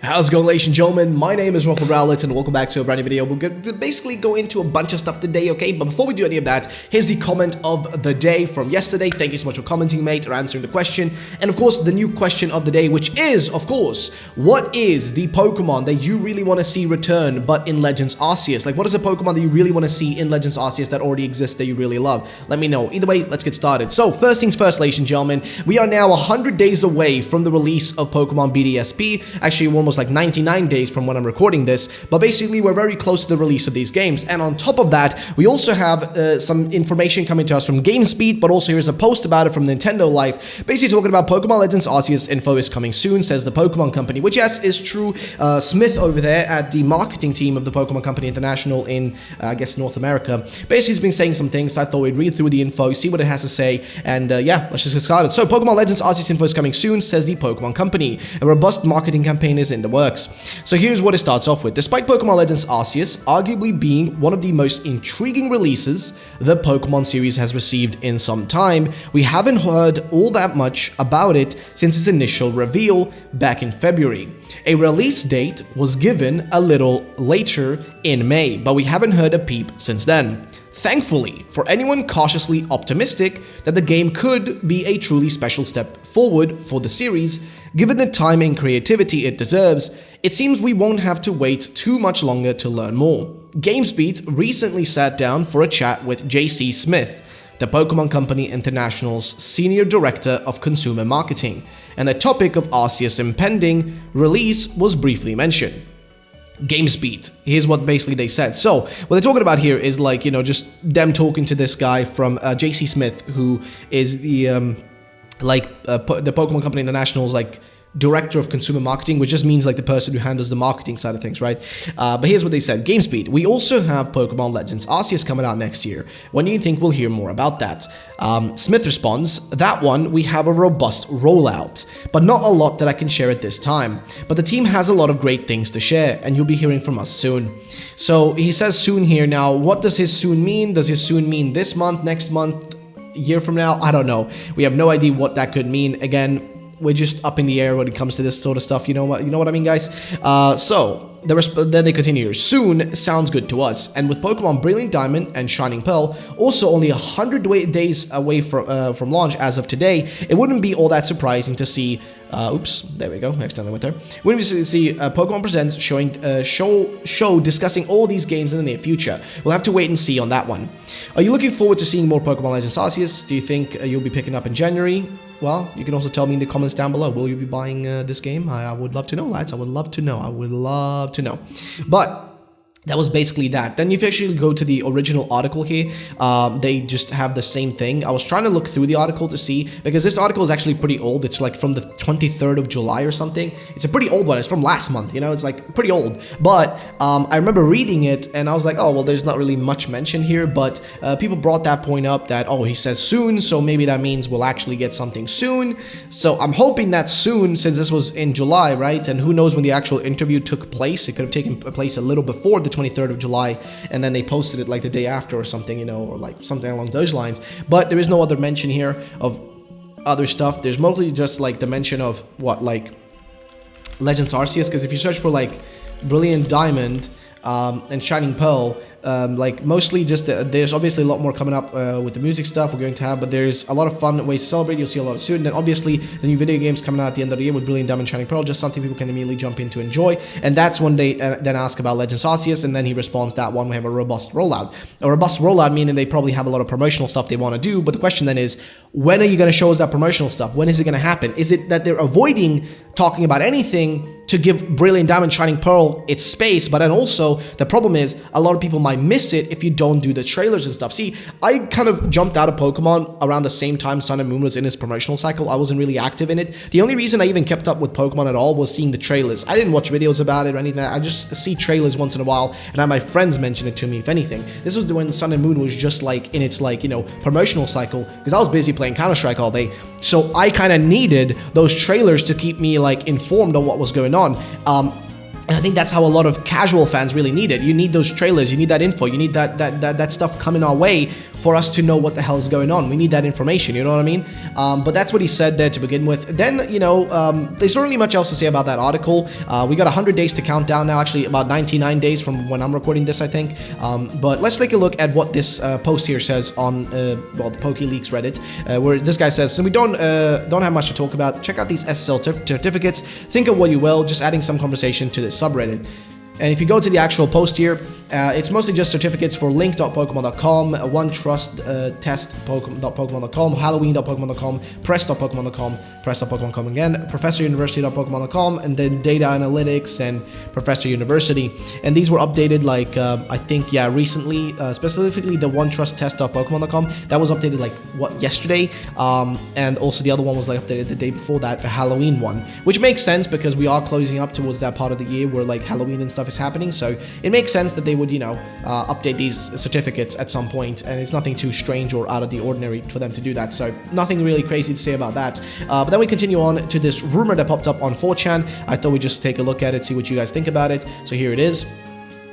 How's it going, ladies and gentlemen? My name is Ruffle Rowlett and welcome back to a brand new video. We're going to basically go into a bunch of stuff today, okay? But before we do any of that, here's the comment of the day from yesterday. Thank you so much for commenting, mate, or answering the question. And of course, the new question of the day, which is, of course, what is the Pokemon that you really want to see return, but in Legends Arceus? Like, what is a Pokemon that you really want to see in Legends Arceus that already exists that you really love? Let me know. Either way, let's get started. So, first things first, ladies and gentlemen, we are now 100 days away from the release of Pokemon Bdsp. Actually, we're almost like 99 days from when I'm recording this, but basically we're very close to the release of these games. And on top of that, we also have some information coming to us from GameSpeed, but also here's a post about it from Nintendo Life, basically talking about Pokemon Legends Arceus info is coming soon, says the Pokemon Company, which yes, is true. Smith over there at the marketing team of the Pokemon Company International in, I guess, North America, basically has been saying some things. So I thought we'd read through the info, see what it has to say, and yeah, let's just get started. So Pokemon Legends Arceus info is coming soon, says the Pokemon Company. A robust marketing campaign is in the works. So here's what it starts off with. Despite Pokemon Legends Arceus arguably being one of the most intriguing releases the Pokemon series has received in some time, we haven't heard all that much about it since its initial reveal back in February. A release date was given a little later in May, but we haven't heard a peep since then. Thankfully, for anyone cautiously optimistic that the game could be a truly special step forward for the series, given the time and creativity it deserves, it seems we won't have to wait too much longer to learn more. GameSpeed recently sat down for a chat with JC Smith, the Pokemon Company International's Senior Director of Consumer Marketing, and the topic of Arceus' impending release was briefly mentioned. GameSpeed. Here's what basically they said. So what they're talking about here is like, you know, just them talking to this guy from JC Smith, who is the the Pokemon Company International's like Director of Consumer Marketing, which just means like the person who handles the marketing side of things, right? But here's what they said. GameSpeed, we also have Pokemon Legends Arceus coming out next year. When do you think we'll hear more about that? Smith responds, that one, we have a robust rollout, but not a lot that I can share at this time. But the team has a lot of great things to share, and you'll be hearing from us soon. So he says soon here. Now, what does his soon mean? Does his soon mean this month, next month, year from now? I don't know. We have no idea what that could mean. Again, we're just up in the air when it comes to this sort of stuff. You know what I mean, guys? Then they continue. Soon sounds good to us. And with Pokemon Brilliant Diamond and Shining Pearl also only 100 days away from launch as of today, it wouldn't be all that surprising to see. Oops, there we go. Next time I went there. Wouldn't we see Pokemon Presents showing show discussing all these games in the near future? We'll have to wait and see on that one. Are you looking forward to seeing more Pokemon Legends Arceus? Do you think you'll be picking up in January? Well, you can also tell me in the comments down below. Will you be buying this game? I would love to know, lads. I would love to know. I would love to know. But that was basically that. Then if you actually go to the original article here, they just have the same thing. I was trying to look through the article to see, because this article is actually pretty old. It's like from the 23rd of July or something. It's a pretty old one. It's from last month, you know, it's like pretty old. But I remember reading it and I was like, oh, well, there's not really much mention here, but people brought that point up that, oh, he says soon, so maybe that means we'll actually get something soon. So I'm hoping that soon, since this was in July, right? And who knows when the actual interview took place. It could have taken place a little before the 23rd of July, and then they posted it like the day after or something, you know, or like something along those lines. But there is no other mention here of other stuff. There's mostly just like the mention of what, like Legends Arceus, because if you search for like Brilliant Diamond and Shining Pearl, like mostly just there's obviously a lot more coming up with the music stuff we're going to have, but there's a lot of fun ways to celebrate. You'll see a lot of soon. And then obviously the new video games coming out at the end of the year with Brilliant Diamond, Shining Pearl, just something people can immediately jump in to enjoy. And that's when they then ask about Legends Arceus, and then he responds that one, we have a robust rollout. A robust rollout meaning they probably have a lot of promotional stuff they want to do, but the question then is, when are you going to show us that promotional stuff? When is it going to happen? Is it that they're avoiding talking about anything to give Brilliant Diamond, Shining Pearl its space? But then also the problem is a lot of people might miss it if you don't do the trailers and stuff. See, I kind of jumped out of Pokemon around the same time Sun and Moon was in its promotional cycle. I wasn't really active in it. The only reason I even kept up with Pokemon at all was seeing the trailers. I didn't watch videos about it or anything. I just see trailers once in a while, and I have my friends mention it to me, if anything. This was when Sun and Moon was just like in its like, you know, promotional cycle, because I was busy playing Counter-Strike all day. So I kind of needed those trailers to keep me like informed on what was going on. And I think that's how a lot of casual fans really need it. You need those trailers, you need that info, you need that stuff coming our way for us to know what the hell is going on. We need that information, you know what I mean? But that's what he said there to begin with. Then, you know, there's not really much else to say about that article. We got 100 days to count down now, actually about 99 days from when I'm recording this, I think. But let's take a look at what this post here says on, well, the PokeLeaks Reddit, where this guy says, so we don't have much to talk about. Check out these SSL certificates. Think of what you will, just adding some conversation to this subreddit. And if you go to the actual post here, it's mostly just certificates for link.pokemon.com, onetrusttest.pokemon.com, halloween.pokemon.com, press.pokemon.com, press.pokemon.com again, professoruniversity.pokemon.com, and then data analytics and Professor University. And these were updated like, I think, yeah, recently, specifically the onetrusttest.pokemon.com. That was updated like, what, yesterday? And also the other one was like updated the day before that, the Halloween one, which makes sense because we are closing up towards that part of the year where like Halloween and stuff is happening. So it makes sense that they would, you know, update these certificates at some point, and it's nothing too strange or out of the ordinary for them to do that. So nothing really crazy to say about that. But then we continue on to this rumor that popped up on 4chan. I thought we'd just take a look at it, see what you guys think about it. So here it is.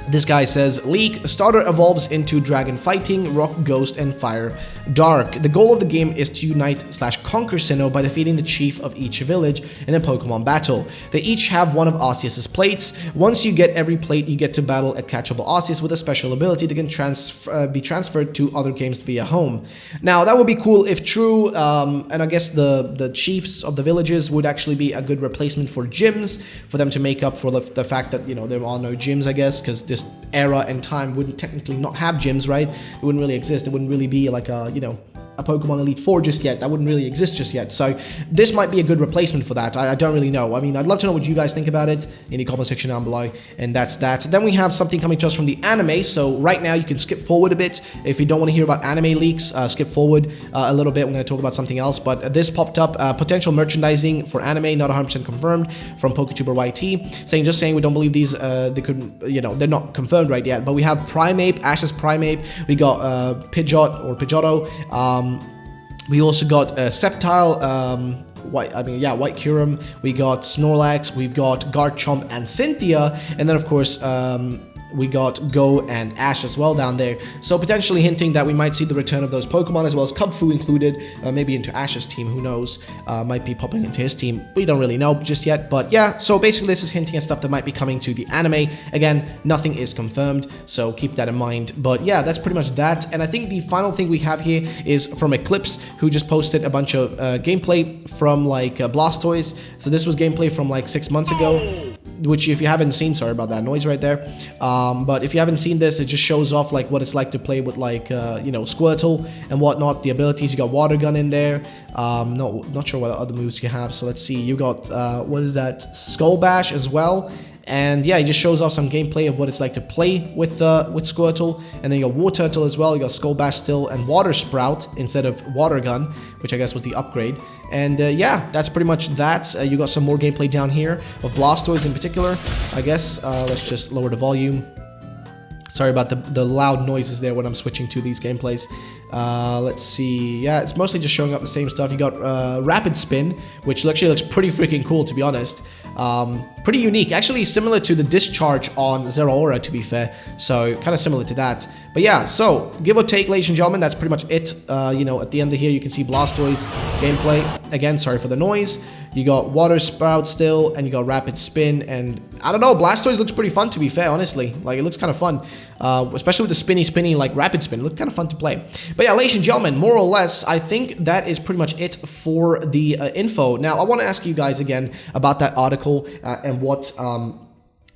This guy says, leak, starter evolves into dragon fighting, rock, ghost, and fire, dark. The goal of the game is to unite/conquer Sinnoh by defeating the chief of each village in a Pokemon battle. They each have one of Arceus' plates. Once you get every plate, you get to battle a catchable Arceus with a special ability that can be transferred to other games via home. Now, that would be cool if true, and I guess the chiefs of the villages would actually be a good replacement for gyms, for them to make up for the fact that, you know, there are no gyms, I guess, because this era and time wouldn't technically not have gyms, right? It wouldn't really exist. It wouldn't really be like a, you know, a Pokemon Elite Four just yet. That wouldn't really exist just yet. So this might be a good replacement for that. I don't really know. I mean, I'd love to know what you guys think about it in the comment section down below. And that's that. Then we have something coming to us from the anime. So right now you can skip forward a bit. If you don't want to hear about anime leaks, skip forward a little bit. We're going to talk about something else. But this popped up, potential merchandising for anime, not 100% confirmed, from PokeTuber YT, saying we don't believe these, they could, you know, they're not confirmed right yet. But we have Primeape, Ash's Primeape. We got Pidgeotto. We also got Sceptile, White Kyurem, we got Snorlax, we've got Garchomp and Cynthia, and then of course we got Go and Ash as well down there. So potentially hinting that we might see the return of those Pokemon as well as Kubfu included, maybe into Ash's team, who knows, might be popping into his team. We don't really know just yet, but yeah, so basically this is hinting at stuff that might be coming to the anime. Again, nothing is confirmed, so keep that in mind. But yeah, that's pretty much that. And I think the final thing we have here is from Eclipse, who just posted a bunch of gameplay from like Blastoise. So this was gameplay from like 6 months ago, which if you haven't seen, sorry about that noise right there, but if you haven't seen this, it just shows off like what it's like to play with like you know, Squirtle and whatnot, the abilities. You got Water Gun in there, not sure what other moves you have. So let's see, you got what is that, Skull Bash as well. And yeah, it just shows off some gameplay of what it's like to play with Squirtle. And then you got Wartortle as well, you got Skull Bash still, and Water Sprout instead of Water Gun, which I guess was the upgrade. And yeah, that's pretty much that. You got some more gameplay down here of Blastoise in particular, I guess. Let's just lower the volume. Sorry about the loud noises there when I'm switching to these gameplays. Let's see. Yeah, it's mostly just showing up the same stuff. You got Rapid Spin, which actually looks pretty freaking cool, to be honest. Pretty unique. Actually similar to the Discharge on Zeraora, to be fair. So kind of similar to that. But yeah, so give or take, ladies and gentlemen, that's pretty much it. You know, at the end of here, you can see Blastoise gameplay. Again, sorry for the noise. You got Water Sprout still, and you got Rapid Spin, and I don't know, Blastoise looks pretty fun, to be fair, honestly. Like, it looks kind of fun, especially with the spinny, like, Rapid Spin. It looked kind of fun to play. But yeah, ladies and gentlemen, more or less, I think that is pretty much it for the info. Now, I want to ask you guys again about that article and what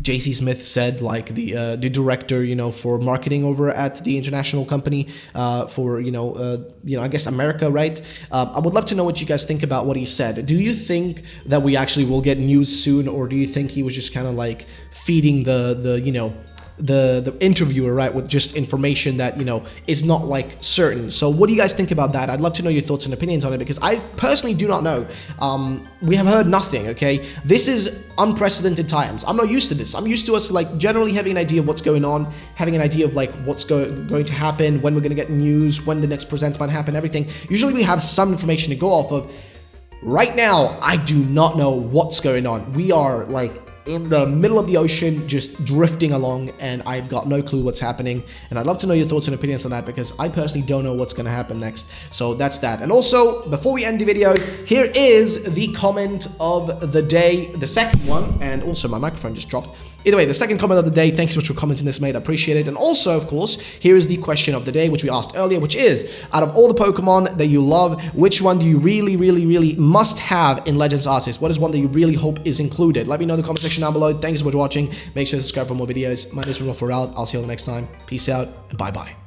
JC Smith said, like the director, you know, for marketing over at the international company for, you know, I guess America, right? I would love to know what you guys think about what he said. Do you think that we actually will get news soon, or do you think he was just kind of like feeding the you know, the interviewer, right, with just information that, you know, is not like certain? So what do you guys think about that? I'd love to know your thoughts and opinions on it, because I personally do not know. We have heard nothing, okay? This is unprecedented times. I'm not used to this. I'm used to us like generally having an idea of what's going on, having an idea of like what's going to happen, when we're going to get news, when the next presents might happen, everything. Usually we have some information to go off of. Right now, I do not know what's going on. We are like in the middle of the ocean, just drifting along, and I've got no clue what's happening. And I'd love to know your thoughts and opinions on that, because I personally don't know what's going to happen next. So that's that. And also, before we end the video, here is the comment of the day, the second one, and also my microphone just dropped. Either way, the second comment of the day, thanks so much for commenting this, mate. I appreciate it. And also, of course, here is the question of the day, which we asked earlier, which is, out of all the Pokemon that you love, which one do you really must have in Legends Arceus? What is one that you really hope is included? Let me know in the comment section down below. Thanks so much for watching. Make sure to subscribe for more videos. My name is Ruffle. I'll see you all next time. Peace out, and bye-bye.